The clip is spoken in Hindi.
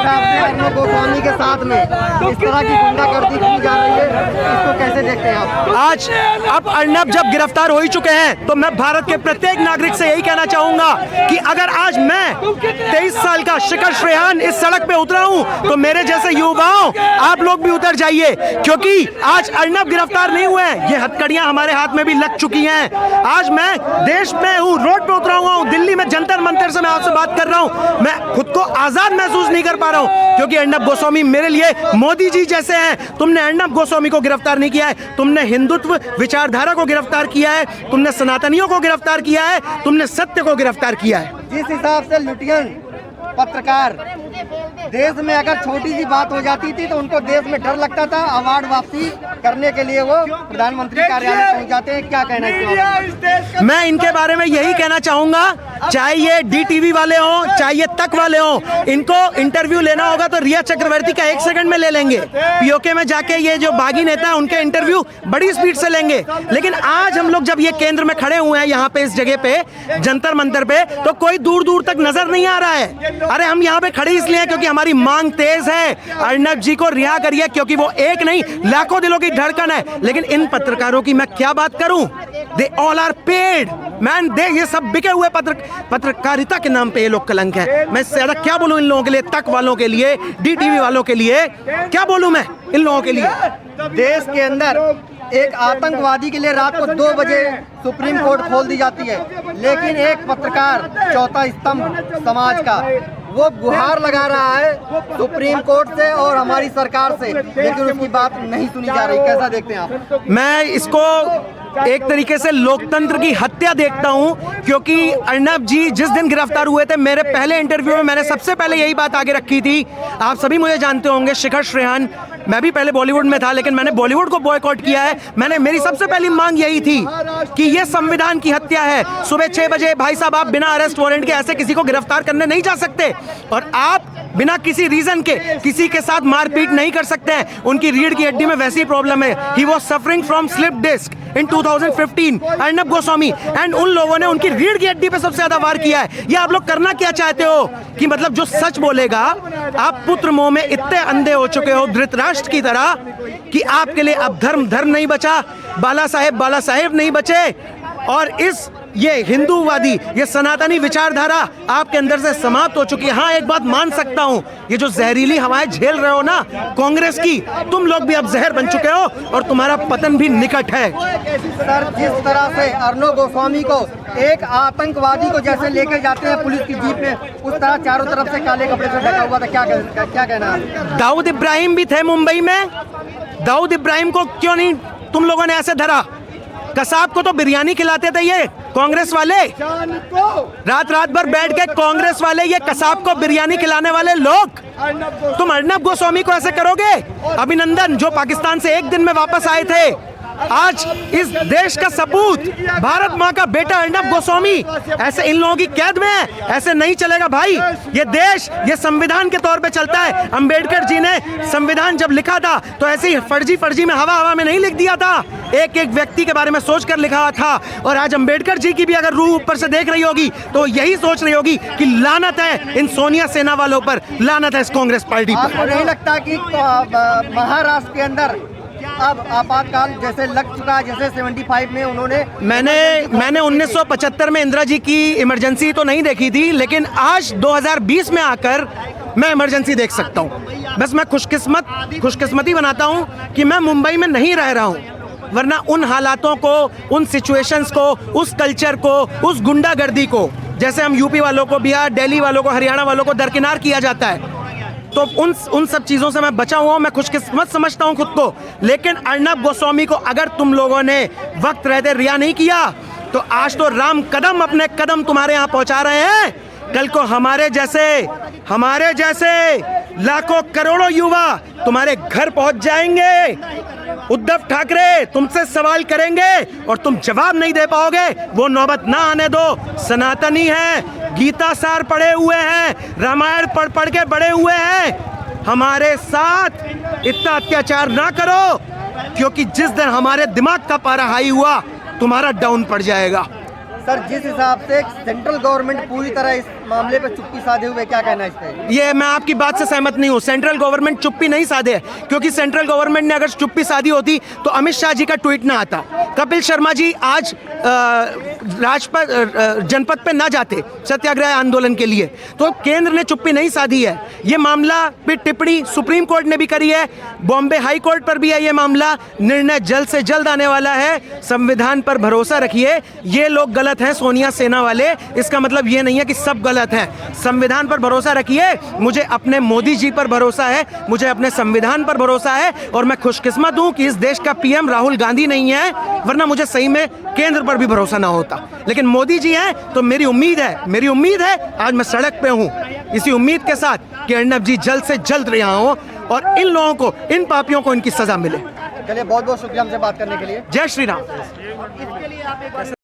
हिसाब से अर्नब गोस्वामी के साथ में इस तरह की गुंडागर्दी की जा रही है, इसको कैसे देखते हैं आप? आज अब अर्नब जब गिरफ्तार हो ही चुके हैं तो मैं भारत के प्रत्येक नागरिक से यही कहना चाहूंगा कि अगर आज मैं 23 साल का शिखर श्रेहान इस सड़क पे उतरा हूं तो मेरे जैसे युवाओं आप लोग भी उतर जाइए, क्योंकि आज अर्नब गिरफ्तार नहीं हुए हैं, ये हथकड़ियां हमारे हाथ में भी लग चुकी हैं। आज मैं देश में हूं, रोड पे उतरा हुआ हूं, दिल्ली में जंतर मंतर से मैं आपसे बात कर रहा हूं, मैं खुद को आजाद महसूस नहीं कर पा रहा हूं, क्योंकि अर्नब गोस्वामी मेरे लिए मोदी जी जैसे हैं। तुमने अर्नब गोस्वामी को गिरफ्तार नहीं किया है, तुमने हिंदुत्व विचारधारा को गिरफ्तार किया है, तुमने सनातनियों को गिरफ्तार किया है, तुमने सत्य को गिरफ्तार किया है। जिस हिसाब से लुटियन पत्रकार देश में अगर छोटी सी बात हो जाती थी तो उनको देश में डर लगता था, अवार्ड वापसी करने के लिए वो प्रधानमंत्री कार्यालय पहुंच जाते हैं, क्या कहना है? मैं इनके बारे में यही कहना चाहूंगा, चाहे ये DTV वाले हों, चाहे ये तक वाले हों, इनको इंटरव्यू लेना होगा तो रिया चक्रवर्ती का 1 सेकंड में ले लेंगे। POK में जाके ये जो बागी नेता है उनके इंटरव्यू बड़ी स्पीड से लेंगे। लेकिन आज हम लोग जब ये केंद्र में खड़े हुए हैं, यहाँ पे इस जगह पे जंतर मंतर पे, तो कोई दूर दूर तक नजर नहीं आ रहा है। अरे हम यहाँ पे खड़े इसलिए हैं क्योंकि हमारी मांग तेज है, अर्नब जी को रिहा करिए, क्योंकि वो एक नहीं लाखों दिलों की धड़कन है। लेकिन इन पत्रकारों की मैं क्या बात करूं, they all are paid man, they ये सब बिके हुए पत्रकारिता के नाम पे ये लोग कलंक है। मैं ज्यादा क्या बोलूं इन लोगों के लिए, तक वालों के लिए, DTV वालों के लिए, क्या बोलूं मैं इन लोगों के लिए? देश के अंदर एक आतंकवादी के लिए रात को 2 बजे सुप्रीम कोर्ट खोल दी जाती है, लेकिन एक पत्रकार चौथा स्तंभ समाज का वो गुहार लगा रहा है सुप्रीम कोर्ट से और हमारी सरकार से, लेकिन उसकी बात नहीं सुनी जा रही। कैसा देखते हैं आप? मैं इसको एक तरीके से लोकतंत्र की हत्या देखता हूं, क्योंकि अर्नब जी जिस दिन गिरफ्तार हुए थे, मेरे पहले इंटरव्यू में मैंने सबसे पहले यही बात आगे रखी थी। आप सभी मुझे जानते होंगे, शिखर श्रेहान, मैं भी पहले बॉलीवुड में था लेकिन मैंने बॉलीवुड को बॉयकॉट किया है। मेरी सबसे पहली मांग यही थी कि यह संविधान की हत्या है। सुबह 6 बजे भाई साहब आप बिना अरेस्ट वारंट के ऐसे किसी को गिरफ्तार करने नहीं जा सकते, और आप बिना किसी रीजन के किसी के साथ मारपीट नहीं कर सकते हैं। उनकी रीढ़ की हड्डी में वैसी प्रॉब्लम है, he was suffering from slip disc in 2015, Arnab Goswami, and उन लोगों ने उनकी रीढ़ की हड्डी पे सबसे ज्यादा वार किया है। ये आप लोग करना क्या चाहते हो कि मतलब जो सच बोलेगा, आप पुत्र मोह में इतने अंधे हो चुके हो धृतराष्ट्र की तरह कि आपके लिए अब धर्म नहीं बचा, बाला साहेब नहीं बचे, और ये हिंदूवादी, ये सनातनी विचारधारा आपके अंदर से समाप्त हो चुकी है। हाँ, एक बात मान सकता हूँ, ये जो जहरीली हवाएं झेल रहे हो ना कांग्रेस की, तुम लोग भी अब जहर बन चुके हो और तुम्हारा पतन भी निकट है। सर, जिस तरह से अर्नब गोस्वामी को एक आतंकवादी को जैसे लेकर जाते हैं पुलिस की जीप में, उस तरह चारों तरफ से काले कपड़े से ढका हुआ था, क्या कहना है? दाऊद इब्राहिम भी थे मुंबई में, दाऊद इब्राहिम को क्यों नहीं तुम लोगों ने ऐसे धरा? कसाब को तो बिरयानी खिलाते थे ये कांग्रेस वाले, रात भर बैठ के कांग्रेस वाले, ये कसाब को बिरयानी खिलाने वाले लोग। तुम अर्नब गोस्वामी को ऐसे करोगे? अभिनंदन, जो पाकिस्तान से एक दिन में वापस आए थे, आज इस देश का सपूत, भारत माँ का बेटा अर्नब गोस्वामी ऐसे इन लोगों की कैद में है। ऐसे नहीं चलेगा भाई। ये देश ये संविधान के तौर पे चलता है। अंबेडकर जी ने संविधान जब लिखा था तो ऐसे ही फर्जी में हवा में नहीं लिख दिया था, एक व्यक्ति के बारे में सोचकर लिखा हुआ था। और आज अंबेडकर जी की भी अगर रूह ऊपर से देख रही होगी तो यही सोच रही होगी कि लानत है इन सोनिया सेना वालों पर, लानत है इस कांग्रेस पार्टी पर। आपको नहीं लगता कि महाराष्ट्र के अंदर अब आपातकाल जैसे लग चुका है, जैसे 75 में उन्होंने मैंने 1975 में इंदिरा जी की इमरजेंसी तो नहीं देखी थी, लेकिन आज 2020 में आकर मैं इमरजेंसी देख सकता हूँ। बस मैं खुशकिस्मती बनाता हूँ कि मैं मुंबई में नहीं रह रहा हूँ, वरना उन हालातों को, उन सिचुएशंस को, उस कल्चर को, उस गुंडागर्दी को, जैसे हम यूपी वालों को, बिहार, दिल्ली वालों को, हरियाणा वालों को दरकिनार किया जाता है, तो उन सब चीज़ों से मैं बचा हुआ हूँ। मैं खुशकिस्मत समझता हूँ खुद को। लेकिन अर्नब गोस्वामी को अगर तुम लोगों ने वक्त रहते रिहा नहीं किया तो आज तो राम कदम अपने कदम तुम्हारे यहाँ पहुँचा रहे हैं, कल को हमारे जैसे लाखों करोड़ों युवा तुम्हारे घर पहुँच जाएंगे। उद्धव ठाकरे तुमसे सवाल करेंगे और तुम जवाब नहीं दे पाओगे, वो नौबत ना आने दो। सनातनी है, गीता सार पढ़े हुए हैं, रामायण पढ़ के बड़े हुए हैं, हमारे साथ इतना अत्याचार ना करो, क्योंकि जिस दिन हमारे दिमाग का पारा हाई हुआ तुम्हारा डाउन पड़ जाएगा। सर, जिस हिसाब से सेंट्रल गवर्नमेंट पूरी तरह इस मामले पे चुप्पी साधे हुए, क्या कहना है इस पे? ये मैं आपकी बात से सहमत नहीं हूँ। सेंट्रल गवर्नमेंट चुप्पी नहीं साधे है, क्योंकि सेंट्रल गवर्नमेंट ने अगर चुप्पी साधी होती तो अमित शाह जी का ट्वीट ना आता, कपिल शर्मा जी आज राजपथ जनपद पे ना जाते सत्याग्रह आंदोलन के लिए। तो केंद्र ने चुप्पी नहीं साधी है। ये मामला पे टिप्पणी सुप्रीम कोर्ट ने भी करी है, बॉम्बे हाई कोर्ट पर भी है ये मामला। निर्णय जल्द से जल्द आने वाला है। संविधान पर भरोसा रखिए। ये लोग गलत हैं, सोनिया सेना वाले, इसका मतलब ये नहीं है कि सब गलत हैं। संविधान पर भरोसा रखिए। मुझे अपने मोदी जी पर भरोसा है, मुझे अपने संविधान पर भरोसा है, और मैं खुशकिस्मत हूं कि इस देश का पीएम राहुल गांधी नहीं है, वरना मुझे सही में केंद्र पर भी भरोसा ना होता। लेकिन मोदी जी हैं तो मेरी उम्मीद है आज मैं सड़क पे हूं इसी उम्मीद के साथ कि अर्नब जी जल्द से जल्द रिहा हों और इन लोगों को, इन पापियों को इनकी सजा मिले। चलिए, बहुत बहुत शुक्रिया हमसे बात करने के लिए। जय श्री राम।